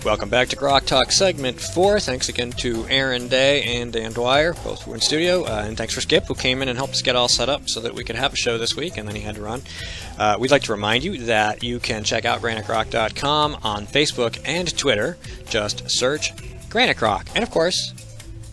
Welcome back to GrokTALK segment 4. Thanks again to Aaron Day and Dan Dwyer, both were in studio. And thanks for Skip, who came in and helped us get all set up so that we could have a show this week, and then he had to run. We'd like to remind you that you can check out GraniteGrok.com on Facebook and Twitter. Just search Granite Grok. And, of course,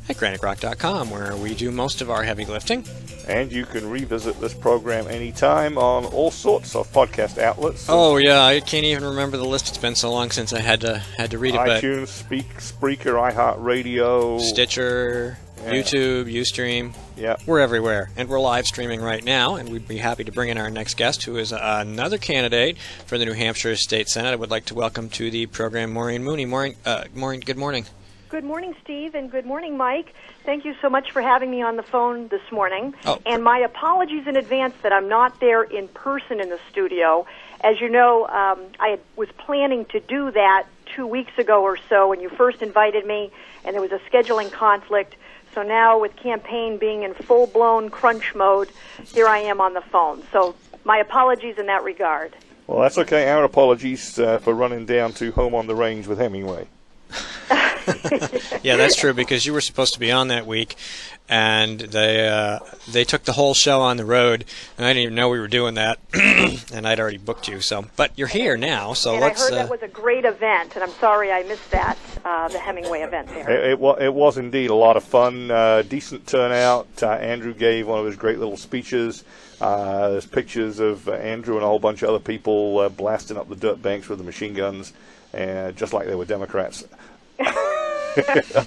at GraniteGrok.com, where we do most of our heavy lifting. And you can revisit this program anytime on all sorts of podcast outlets. Oh, yeah, I can't even remember the list. It's been so long since I had to read it. iTunes, Spreaker, iHeartRadio, Stitcher, YouTube, Ustream. Yeah. We're everywhere. And we're live streaming right now, and we'd be happy to bring in our next guest, who is another candidate for the New Hampshire State Senate. I would like to welcome to the program Maureen Mooney. Maureen, good morning. Good morning, Steve, and good morning, Mike. Thank you so much for having me on the phone this morning. And my apologies in advance that I'm not there in person in the studio. As you know, I was planning to do that 2 weeks ago or so when you first invited me, and there was a scheduling conflict. So now with campaign being in full-blown crunch mode, here I am on the phone. So my apologies in that regard. Well, that's okay. Our apologies for running down to Home on the Range with Hemingway. Yeah, that's true, because you were supposed to be on that week, and they took the whole show on the road, and I didn't even know we were doing that, and I'd already booked you. But you're here now, so and let's. I heard that was a great event, and I'm sorry I missed that, the Hemingway event there. It was indeed a lot of fun, decent turnout. Andrew gave one of his great little speeches. There's pictures of Andrew and a whole bunch of other people blasting up the dirt banks with the machine guns, just like they were Democrats.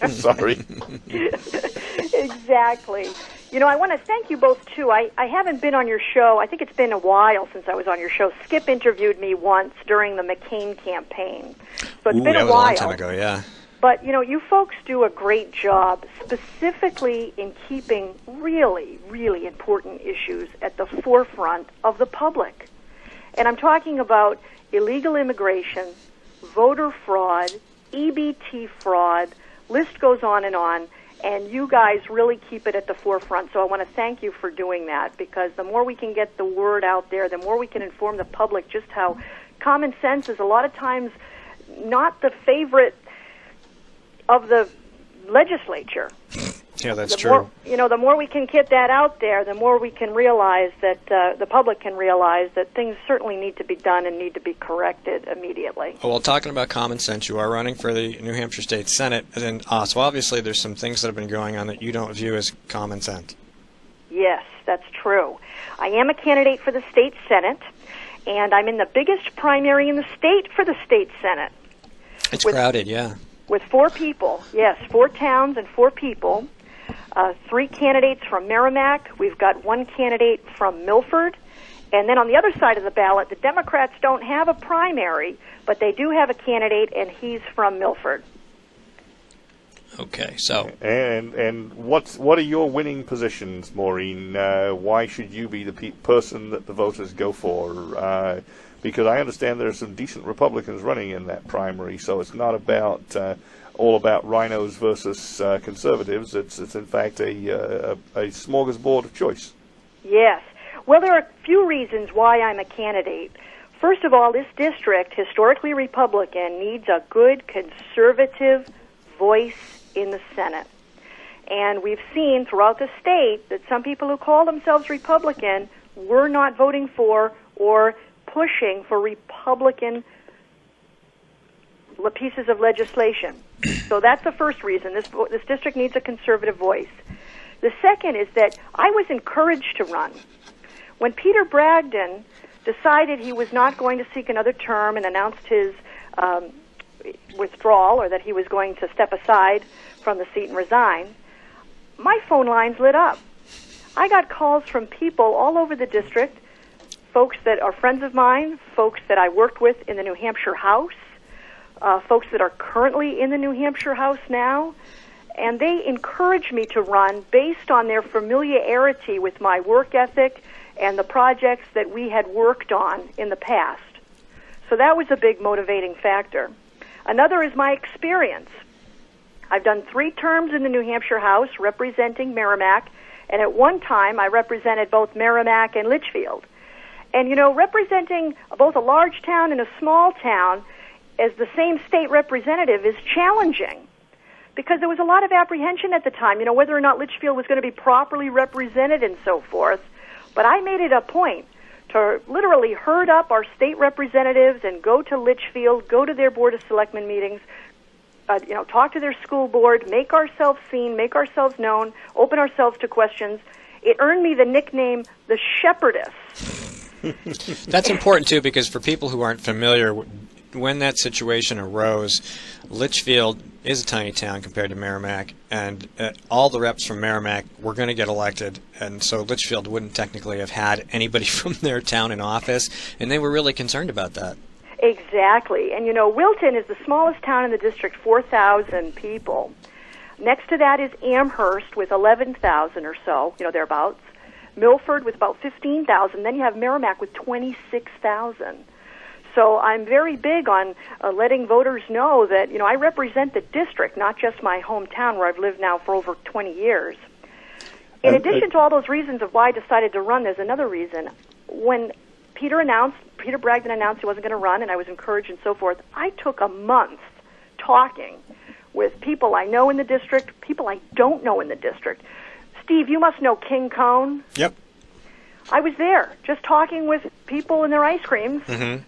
I'm sorry. Exactly. You know, I want to thank you both, too. I haven't been on your show. I think it's been a while since I was on your show. Skip interviewed me once during the McCain campaign. So it's been that a was while. a long time ago, yeah. But, you know, you folks do a great job, specifically in keeping really, really important issues at the forefront of the public. And I'm talking about illegal immigration, voter fraud, EBT fraud, list goes on, and you guys really keep it at the forefront. So I want to thank you for doing that, because the more we can get the word out there, the more we can inform the public just how common sense is a lot of times not the favorite of the legislature. Yeah, that's true. More, the more we can get that out there, the more we can realize that the public can realize that things certainly need to be done and need to be corrected immediately. Well, talking about common sense, you are running for the New Hampshire State Senate, and so obviously there's some things that have been going on that you don't view as common sense. Yes, that's true. I am a candidate for the state Senate, and I'm in the biggest primary in the state for the state Senate. It's crowded, yeah. With 4 people, yes, 4 towns and 4 people. 3 candidates from Merrimack. We've got 1 candidate from Milford. And then on the other side of the ballot, the Democrats don't have a primary, but they do have a candidate, and he's from Milford. Okay, so. And what are your winning positions, Maureen? Why should you be the person that the voters go for? Because I understand there are some decent Republicans running in that primary, so it's not about all about rhinos versus conservatives. It's in fact a smorgasbord of choice. Yes. Well, there are a few reasons why I'm a candidate. First of all, this district, historically Republican, needs a good conservative voice in the Senate. And we've seen throughout the state that some people who call themselves Republican were not voting for or pushing for Republican pieces of legislation. So that's the first reason. This district needs a conservative voice. The second is that I was encouraged to run. When Peter Bragdon decided he was not going to seek another term and announced his withdrawal, or that he was going to step aside from the seat and resign, my phone lines lit up. I got calls from people all over the district, folks that are friends of mine, folks that I worked with in the New Hampshire House, folks that are currently in the New Hampshire House now, and they encouraged me to run based on their familiarity with my work ethic and the projects that we had worked on in the past. So that was a big motivating factor. Another is my experience. I've done 3 terms in the New Hampshire House representing Merrimack, and at one time I represented both Merrimack and Litchfield. And, representing both a large town and a small town as the same state representative is challenging because there was a lot of apprehension at the time, whether or not Litchfield was going to be properly represented and so forth. But I made it a point to literally herd up our state representatives and go to Litchfield, go to their Board of Selectmen meetings, talk to their school board, make ourselves seen, make ourselves known, open ourselves to questions. It earned me the nickname the Shepherdess. That's important, too, because for people who aren't familiar, when that situation arose, Litchfield is a tiny town compared to Merrimack, and all the reps from Merrimack were going to get elected, and so Litchfield wouldn't technically have had anybody from their town in office, and they were really concerned about that. Exactly. And, Wilton is the smallest town in the district, 4,000 people. Next to that is Amherst with 11,000 or so, thereabouts. Milford with about 15,000. Then you have Merrimack with 26,000. So I'm very big on letting voters know that, I represent the district, not just my hometown where I've lived now for over 20 years. In addition to all those reasons of why I decided to run, there's another reason. When Peter Bragdon announced he wasn't going to run, and I was encouraged and so forth, I took a month talking with people I know in the district, people I don't know in the district. Steve, you must know King Cone. Yep. I was there just talking with people in their ice creams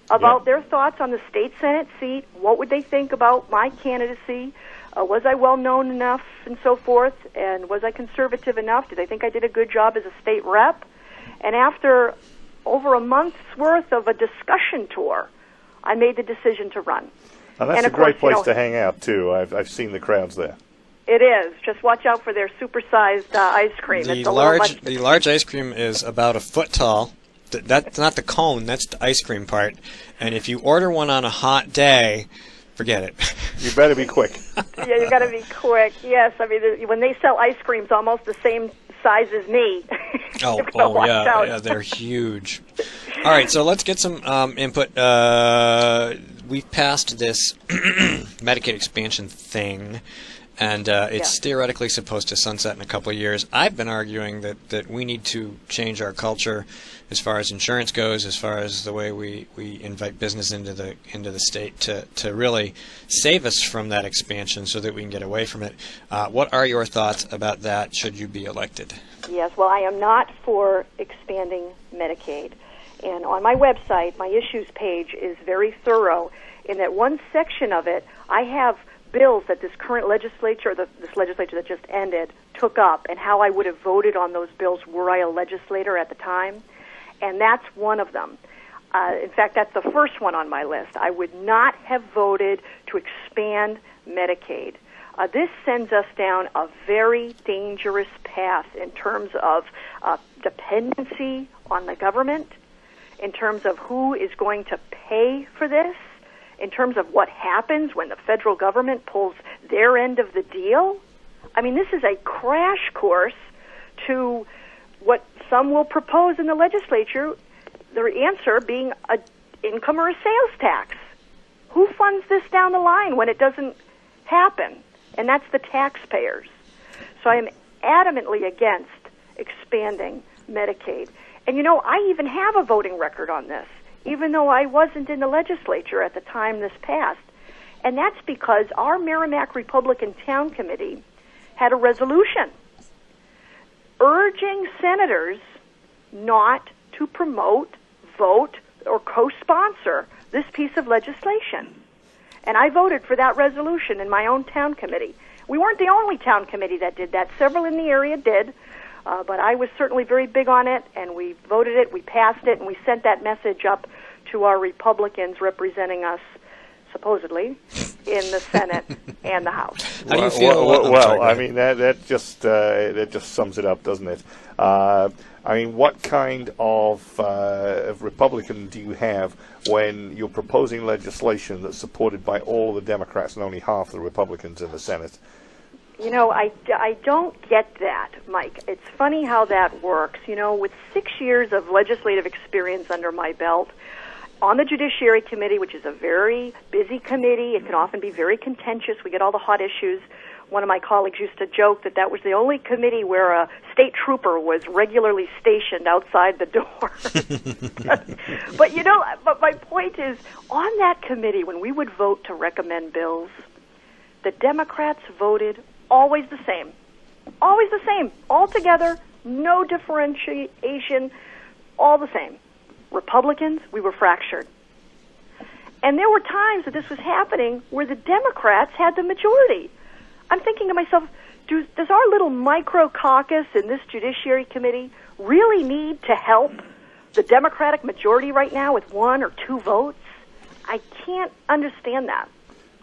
about their thoughts on the state Senate seat. What would they think about my candidacy? Was I well known enough and so forth? And was I conservative enough? Did they think I did a good job as a state rep? And after over a month's worth of a discussion tour, I made the decision to run. And that's a great place to hang out, too. I've seen the crowds there. It is. Just watch out for their supersized ice cream. The large ice cream is about a foot tall. That's not the cone. That's the ice cream part. And if you order one on a hot day, forget it. You better be quick. Yeah, you got to be quick. Yes, I mean when they sell ice creams almost the same size as me. Yeah, they're huge. All right, so let's get some input. We've passed this Medicaid expansion thing. And it's theoretically supposed to sunset in a couple of years. I've been arguing that we need to change our culture as far as insurance goes, as far as the way we invite business into the state to really save us from that expansion so that we can get away from it. What are your thoughts about that should you be elected? Yes, well, I am not for expanding Medicaid. And on my website, my issues page is very thorough in that one section of it, I have bills that this current legislature, this legislature that just ended, took up and how I would have voted on those bills were I a legislator at the time. And that's one of them. In fact, that's the first one on my list. I would not have voted to expand Medicaid. This sends us down a very dangerous path in terms of dependency on the government, in terms of who is going to pay for this, in terms of what happens when the federal government pulls their end of the deal. I mean, this is a crash course to what some will propose in the legislature, the answer being an income or a sales tax. Who funds this down the line when it doesn't happen? And that's the taxpayers. So I am adamantly against expanding Medicaid. And, I even have a voting record on this, even though I wasn't in the legislature at the time this passed. And that's because our Merrimack Republican Town Committee had a resolution urging senators not to promote, vote, or co-sponsor this piece of legislation. And I voted for that resolution in my own town committee. We weren't the only town committee that did that. Several in the area did. But I was certainly very big on it, and we voted it, we passed it, and we sent that message up to our Republicans representing us, supposedly, in the Senate and the House. How do you feel? Well, I mean, that just sums it up, doesn't it? I mean, what kind of Republican do you have when you're proposing legislation that's supported by all the Democrats and only half the Republicans in the Senate? I don't get that, Mike. It's funny how that works. With 6 years of legislative experience under my belt, on the Judiciary Committee, which is a very busy committee, it can often be very contentious. We get all the hot issues. one of my colleagues used to joke that that was the only committee where a state trooper was regularly stationed outside the door. But my point is, on that committee, when we would vote to recommend bills, the Democrats voted always the same. Always the same. All together, no differentiation, all the same. Republicans, we were fractured. And there were times that this was happening where the Democrats had the majority. I'm thinking to myself, does our little micro caucus in this Judiciary Committee really need to help the Democratic majority right now with 1 or 2 votes? I can't understand that.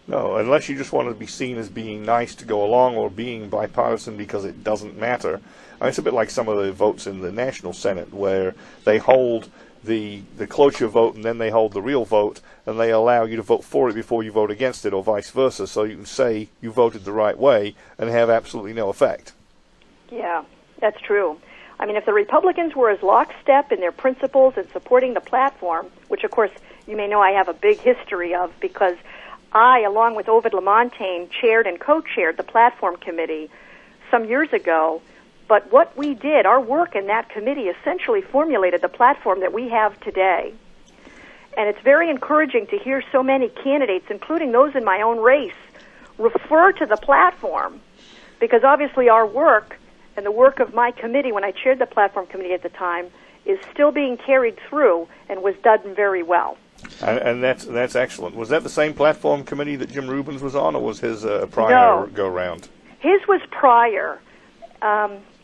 No, unless you just want to be seen as being nice to go along or being bipartisan because it doesn't matter. I mean, it's a bit like some of the votes in the National Senate where they hold the cloture vote and then they hold the real vote and they allow you to vote for it before you vote against it or vice versa, so you can say you voted the right way and have absolutely no effect. Yeah, that's true. I mean, if the Republicans were as lockstep in their principles and supporting the platform, which of course you may know I have a big history of because I, along with Ovid Lamontagne, chaired and co-chaired the platform committee some years ago. But what we did, our work in that committee essentially formulated the platform that we have today. And it's very encouraging to hear so many candidates, including those in my own race, refer to the platform because obviously our work and the work of my committee when I chaired the platform committee at the time is still being carried through and was done very well. And that's excellent. Was that the same platform committee that Jim Rubens was on, or was his prior go-round? His was prior.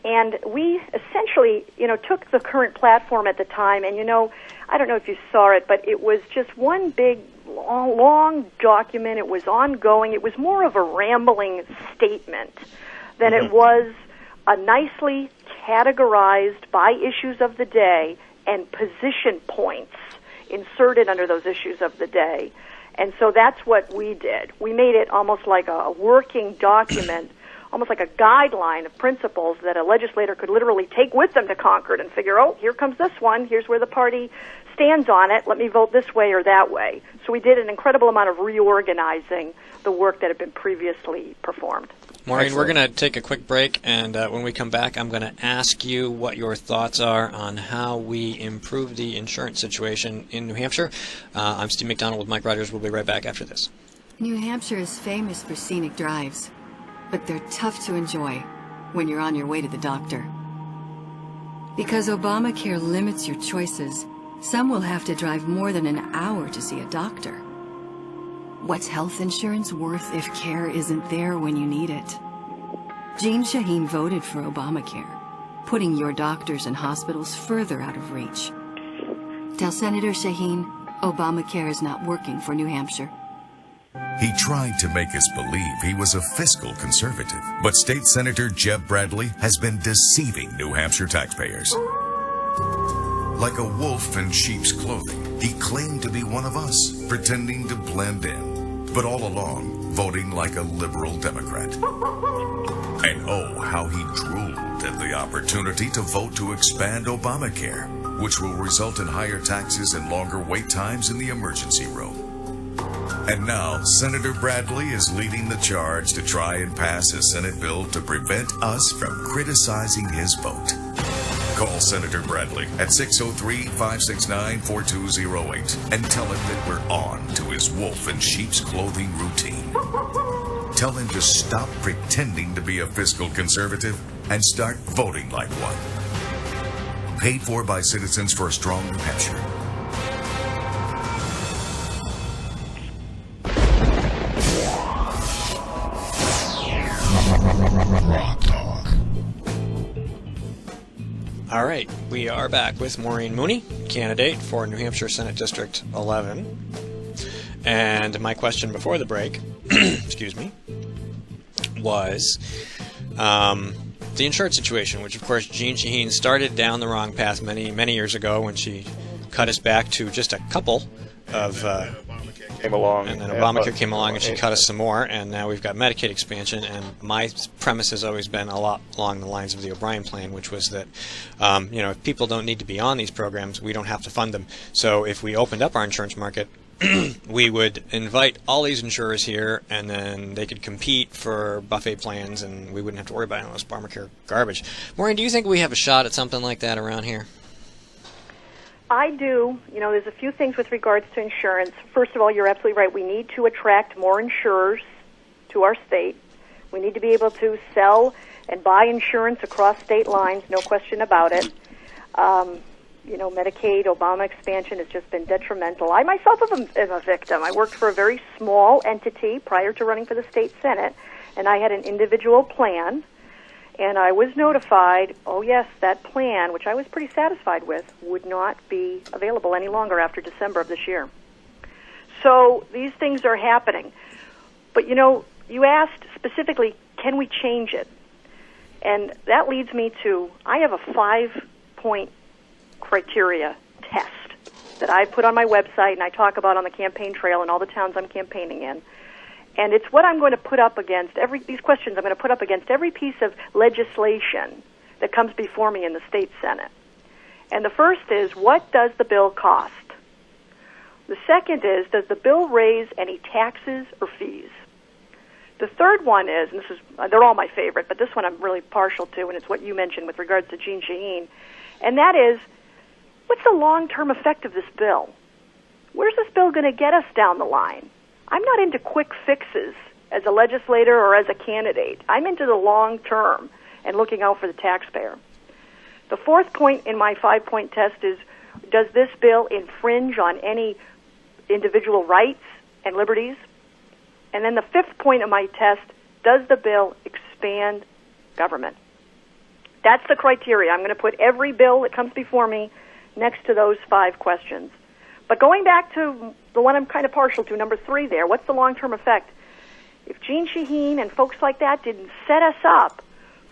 And we essentially, took the current platform at the time, and, I don't know if you saw it, but it was just one big, long document. It was ongoing. It was more of a rambling statement than it was a nicely categorized by issues of the day and position points inserted under those issues of the day. And so that's what we did. We made it almost like a working document, almost like a guideline of principles that a legislator could literally take with them to Concord and figure, oh, here comes this one, here's where the party stands on it, let me vote this way or that way. So we did an incredible amount of reorganizing the work that had been previously performed. Maureen, we're going to take a quick break, and when we come back, I'm going to ask you what your thoughts are on how we improve the insurance situation in New Hampshire. I'm Steve McDonald with Mike Rogers. We'll be right back after this. New Hampshire is famous for scenic drives, but they're tough to enjoy when you're on your way to the doctor. Because Obamacare limits your choices, some will have to drive more than an hour to see a doctor. What's health insurance worth if care isn't there when you need it? Jean Shaheen voted for Obamacare, putting your doctors and hospitals further out of reach. Tell Senator Shaheen Obamacare is not working for New Hampshire. He tried to make us believe he was a fiscal conservative, but State Senator Jeb Bradley has been deceiving New Hampshire taxpayers. Like a wolf in sheep's clothing, he claimed to be one of us, pretending to blend in, but all along voting like a liberal Democrat. And oh, how he drooled at the opportunity to vote to expand Obamacare, which will result in higher taxes and longer wait times in the emergency room. And now, Senator Bradley is leading the charge to try and pass a Senate bill to prevent us from criticizing his vote. Call Senator Bradley at 603-569-4208 and tell him that we're on to his wolf in sheep's clothing routine. Tell him to stop pretending to be a fiscal conservative and start voting like one. Paid for by Citizens for a Strong New Hampshire. All right, we are back with Maureen Mooney, candidate for New Hampshire Senate District 11. And my question before the break, excuse me, was the insurance situation, which of course Jean Shaheen started down the wrong path many, many years ago when she cut us back to just a couple of... Came along, and then Obamacare came along and she cut us some more, and now we've got Medicaid expansion. And my premise has always been a lot along the lines of the O'Brien plan, which was that if people don't need to be on these programs, we don't have to fund them. So if we opened up our insurance market, we would invite all these insurers here, and then they could compete for buffet plans, and we wouldn't have to worry about any of this Obamacare garbage. Maureen, do you think we have a shot at something like that around here? I do. You know, there's a few things with regards to insurance. First of all, you're absolutely right. We need to attract more insurers to our state. We need to be able to sell and buy insurance across state lines, no question about it. You know, Medicaid, Obama expansion has just been detrimental. I myself am a victim. I worked for a very small entity prior to running for the state Senate, and I had an individual plan, and I was notified, oh yes, that plan, which I was pretty satisfied with, would not be available any longer after December of this year. So these things are happening. But, you know, you asked specifically, can we change it? And that leads me to, I have a 5-point criteria test that I put on my website and I talk about on the campaign trail in all the towns I'm campaigning in. And it's what I'm going to put up against these questions I'm going to put up against every piece of legislation that comes before me in the state Senate. And the first is, what does the bill cost? The second is, does the bill raise any taxes or fees? The third one is, and this is, they're all my favorite, but this one I'm really partial to, and it's what you mentioned with regards to Jeanne Shaheen, and that is, what's the long-term effect of this bill? Where's this bill going to get us down the line? I'm not into quick fixes as a legislator or as a candidate. I'm into the long term and looking out for the taxpayer. The fourth point in my 5-point test is, does this bill infringe on any individual rights and liberties? And then the 5th point of my test, does the bill expand government? That's the criteria. I'm going to put every bill that comes before me next to those 5 questions. But going back to the one I'm kind of partial to, number 3 there, what's the long-term effect? If Jeanne Shaheen and folks like that didn't set us up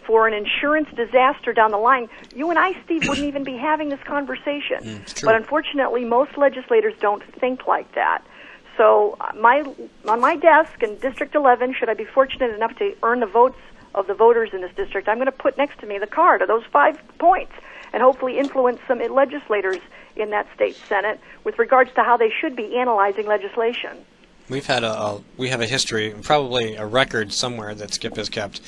for an insurance disaster down the line, you and I, Steve, wouldn't even be having this conversation. But unfortunately, most legislators don't think like that. So on my desk in District 11, should I be fortunate enough to earn the votes of the voters in this district, I'm going to put next to me the card of those 5 points and hopefully influence some legislators in that state Senate with regards to how they should be analyzing legislation. We have a history, probably a record somewhere that Skip has kept,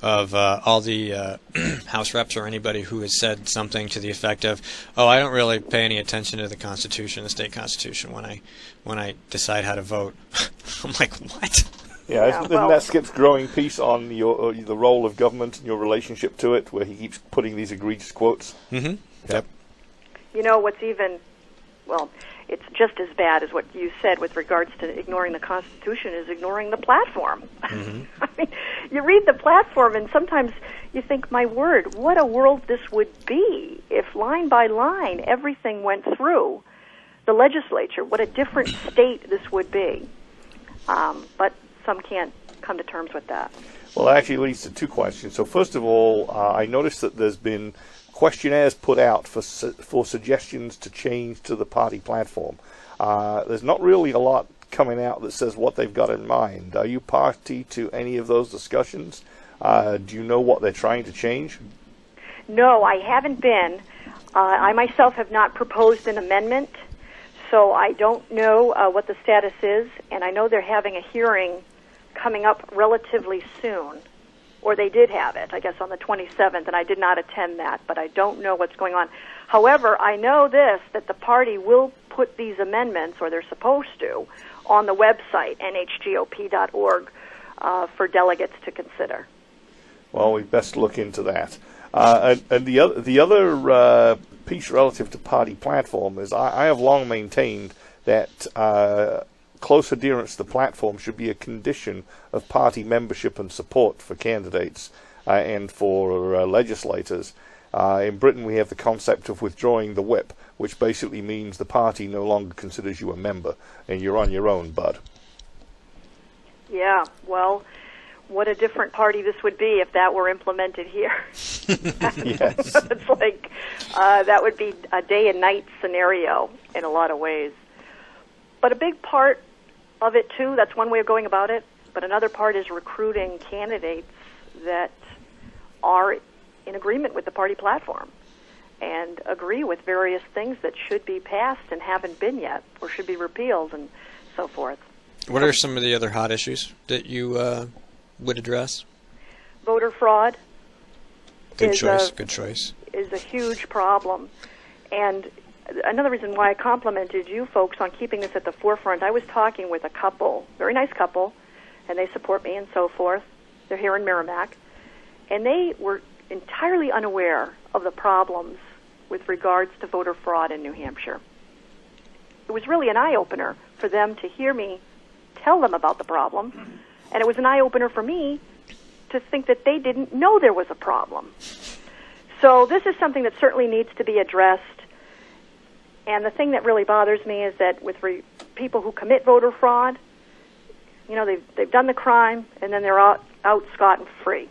of all the House reps or anybody who has said something to the effect of, "Oh, I don't really pay any attention to the Constitution, the state Constitution, when I decide how to vote." I'm like, what? Yeah, isn't that Skip's growing piece on the role of government and your relationship to it, where he keeps putting these egregious quotes? Mm-hmm. Yep. You know what's even, well, it's just as bad as what you said with regards to ignoring the Constitution is ignoring the platform. Mm-hmm. I mean, you read the platform and sometimes you think, my word, what a world this would be if line by line everything went through the legislature. What a different state this would be. But some can't come to terms with that. Well, that actually leads to 2 questions. So first of all, I noticed that there's been questionnaires put out for suggestions to change to the party platform. There's not really a lot coming out that says what they've got in mind. Are you party to any of those discussions? Do you know what they're trying to change? No, I haven't been. I myself have not proposed an amendment, so I don't know what the status is, and I know they're having a hearing coming up relatively soon. Or they did have it, I guess, on the 27th, and I did not attend that, but I don't know what's going on. However, I know this, that the party will put these amendments, or they're supposed to, on the website, nhgop.org, for delegates to consider. Well, we best look into that. And the other piece relative to party platform is I have long maintained that close adherence to the platform should be a condition of party membership and support for candidates and for legislators. In Britain, we have the concept of withdrawing the whip, which basically means the party no longer considers you a member, and you're on your own, bud. Yeah, well, what a different party this would be if that were implemented here. Yes. It's like that would be a day and night scenario in a lot of ways. But a big part of it, too, that's one way of going about it, but another part is recruiting candidates that are in agreement with the party platform. and agree with various things that should be passed and haven't been yet, or should be repealed and so forth. What are some of the other hot issues that you would address? Voter fraud. Good choice. Is a huge problem. And another reason why I complimented you folks on keeping this at the forefront, I was talking with a couple, very nice couple, and they support me and so forth. They're here in Merrimack. And they were entirely unaware of the problems with regards to voter fraud in New Hampshire. It was really an eye-opener for them to hear me tell them about the problem, and it was an eye-opener for me to think that they didn't know there was a problem. So this is something that certainly needs to be addressed, and the thing that really bothers me is that with people who commit voter fraud, you know, they've done the crime, and then they're out scot and free.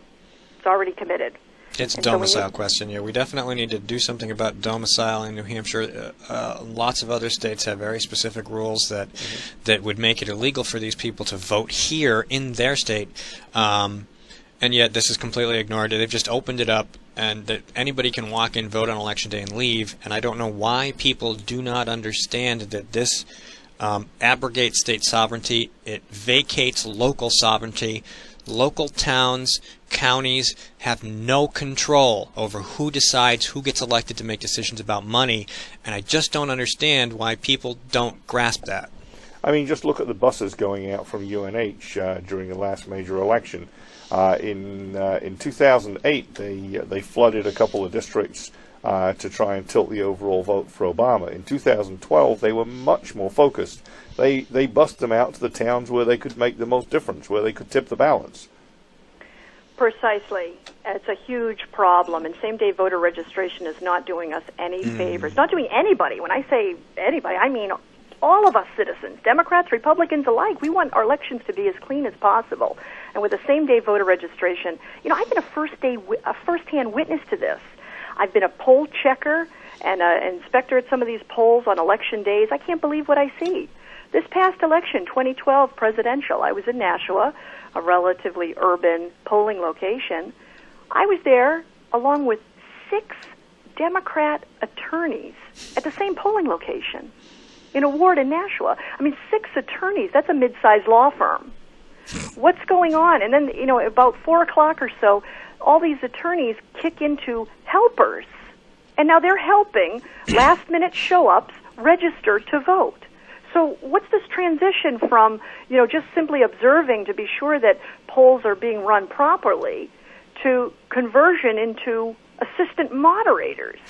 It's already committed. It's a domicile question. Yeah, we definitely need to do something about domicile in New Hampshire. Lots of other states have very specific rules that would make it illegal for these people to vote here in their state, and yet this is completely ignored. They've just opened it up, and that anybody can walk in, vote on Election Day, and leave. And I don't know why people do not understand that this abrogates state sovereignty. It vacates local sovereignty. Local towns, counties have no control over who decides who gets elected to make decisions about money, and I just don't understand why people don't grasp that. I mean, just look at the buses going out from UNH during the last major election. In 2008, they flooded a couple of districts to try and tilt the overall vote for Obama. In 2012, they were much more focused. They bussed them out to the towns where they could make the most difference, where they could tip the balance. Precisely. It's a huge problem, and same-day voter registration is not doing us any favors. Not doing anybody. When I say anybody, I mean all of us citizens, Democrats, Republicans alike. We want our elections to be as clean as possible. And with the same-day voter registration, you know, I've been a first-hand witness to this. I've been a poll checker and an inspector at some of these polls on election days. I can't believe what I see. This past election, 2012 presidential, I was in Nashua, a relatively urban polling location. I was there along with 6 Democrat attorneys at the same polling location in a ward in Nashua. I mean, 6 attorneys, that's a mid-sized law firm. What's going on? And then, you know, about 4 o'clock or so, all these attorneys kick into helpers. And now they're helping last-minute show-ups register to vote. So what's this transition from, you know, just simply observing to be sure that polls are being run properly to conversion into assistant moderators?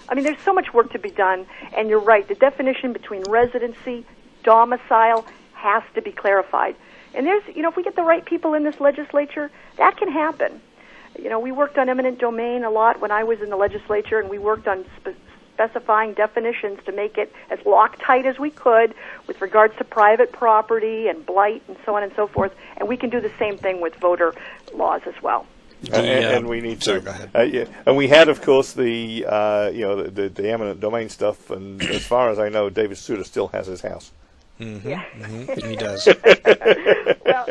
I mean, there's so much work to be done, and you're right. The definition between residency, domicile has to be clarified. And there's, you know, if we get the right people in this legislature, that can happen. You know, we worked on eminent domain a lot when I was in the legislature, and we worked on specifying definitions to make it as Loctite as we could with regards to private property and blight and so on and so forth. And we can do the same thing with voter laws as well. And we need to. Go ahead. Yeah, and we had, of course, the eminent domain stuff. And as far as I know, David Souter still has his house. Mm-hmm. Yeah. Mm-hmm. He does. Well,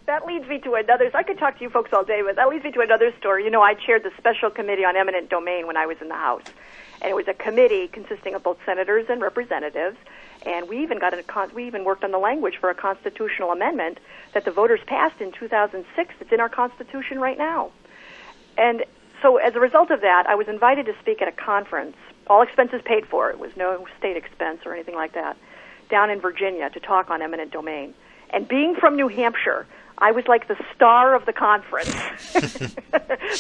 that leads me to another. I could talk to you folks all day, but that leads me to another story. You know, I chaired the special committee on eminent domain when I was in the House, and it was a committee consisting of both senators and representatives. And we even worked on the language for a constitutional amendment that the voters passed in 2006. It's in our Constitution right now. And so, as a result of that, I was invited to speak at a conference, all expenses paid for. It was no state expense or anything like that, down in Virginia to talk on eminent domain. And being from New Hampshire, I was like the star of the conference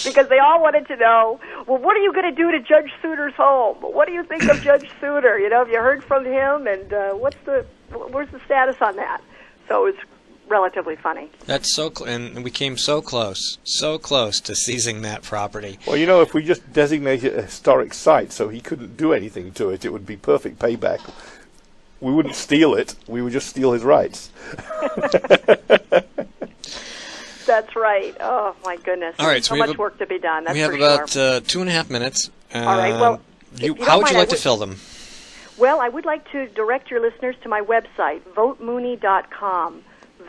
because they all wanted to know, well, what are you going to do to Judge Souter's home? What do you think of Judge Souter? You know, have you heard from him? And where's the status on that? So it was relatively funny. That's and we came so close to seizing that property. Well, you know, if we just designated a historic site so he couldn't do anything to it, it would be perfect payback. We wouldn't steal it. We would just steal his rights. That's right. Oh, my goodness. All right, so much work to be done. That's we have for about sure. 2.5 minutes. All right. Well, how would you like to fill them? Well, I would like to direct your listeners to my website, votemooney.com.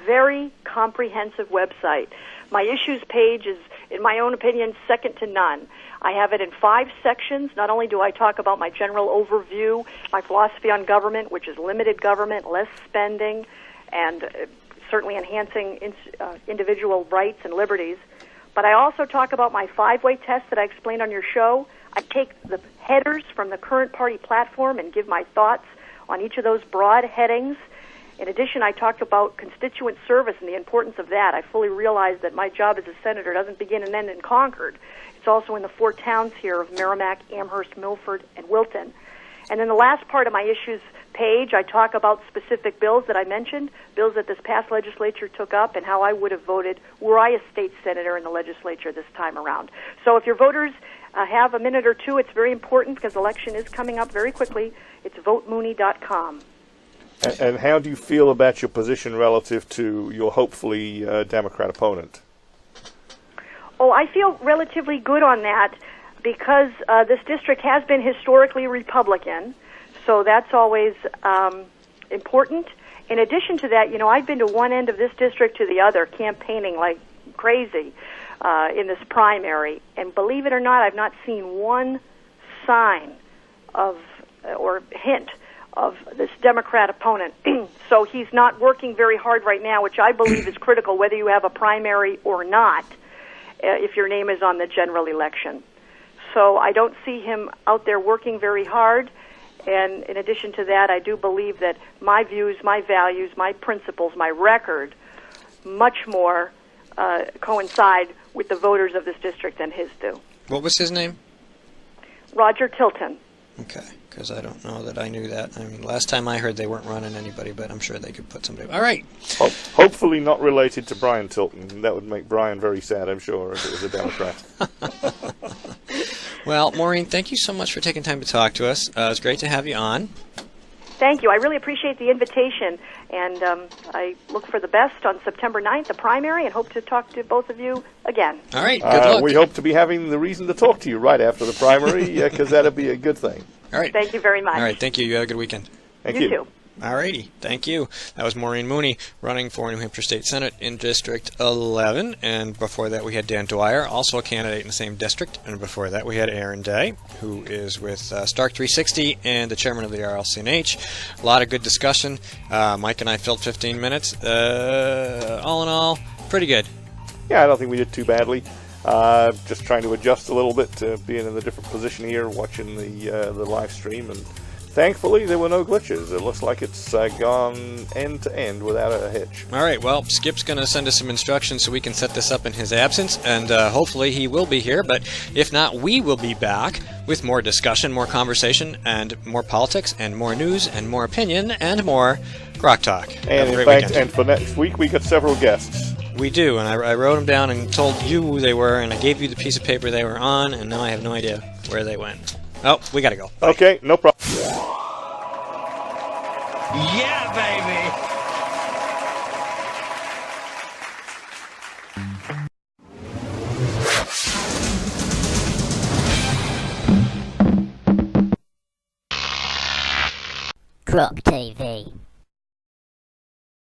Very comprehensive website. My issues page is, in my own opinion, second to none. I have it in 5 sections. Not only do I talk about my general overview, my philosophy on government, which is limited government, less spending, and certainly enhancing individual rights and liberties, but I also talk about my 5-way test that I explained on your show. I take the headers from the current party platform and give my thoughts on each of those broad headings. In addition, I talk about constituent service and the importance of that. I fully realize that my job as a senator doesn't begin and end in Concord. It's also in the 4 towns here of Merrimack, Amherst, Milford, and Wilton. And then the last part of my issues page, I talk about specific bills that I mentioned, bills that this past legislature took up, and how I would have voted were I a state senator in the legislature this time around. So if your voters have a minute or two, it's very important because election is coming up very quickly. It's votemooney.com. And how do you feel about your position relative to your hopefully Democrat opponent? Oh, I feel relatively good on that because this district has been historically Republican, so that's always important. In addition to that, I've been to one end of this district to the other, campaigning like crazy in this primary, and believe it or not, I've not seen one sign of or hint of this Democrat opponent. So he's not working very hard right now, which I believe is critical, whether you have a primary or not, if your name is on the general election. So I don't see him out there working very hard. And in addition to that, I do believe that my views, my values, my principles, my record, much more coincide with the voters of this district than his do. What was his name? Roger Tilton. Okay, because I don't know that I knew that. I mean, last time I heard they weren't running anybody, but I'm sure they could put somebody. All right. Hopefully not related to Brian Tilton. That would make Brian very sad, I'm sure, if it was a Democrat. Well, Maureen, thank you so much for taking time to talk to us. It's great to have you on. Thank you. I really appreciate the invitation, and I look for the best on September 9th, the primary, and hope to talk to both of you again. All right, good luck. We hope to be having the reason to talk to you right after the primary, because that'll be a good thing. All right. Thank you very much. All right, thank you. You have a good weekend. Thank you. You too. All righty, thank you. That was Maureen Mooney running for New Hampshire State Senate in District 11, and before that we had Dan Dwyer, also a candidate in the same district, and before that we had Aaron Day, who is with Stark 360 and the chairman of the RLCNH. A lot of good discussion. Mike and I filled 15 minutes. All in all, pretty good. Yeah, I don't think we did too badly. Just trying to adjust a little bit to being in a different position here, watching the live stream, and thankfully, there were no glitches. It looks like it's gone end to end without a hitch. All right, well, Skip's going to send us some instructions so we can set this up in his absence, and hopefully he will be here. But if not, we will be back with more discussion, more conversation, and more politics, and more news, and more opinion, and more GrokTALk. And in fact, and for next week, we got several guests. We do, and I wrote them down and told you who they were, and I gave you the piece of paper they were on, and now I have no idea where they went. Oh, we got to go. Bye. Okay, no problem. Yeah, baby! Grok TV.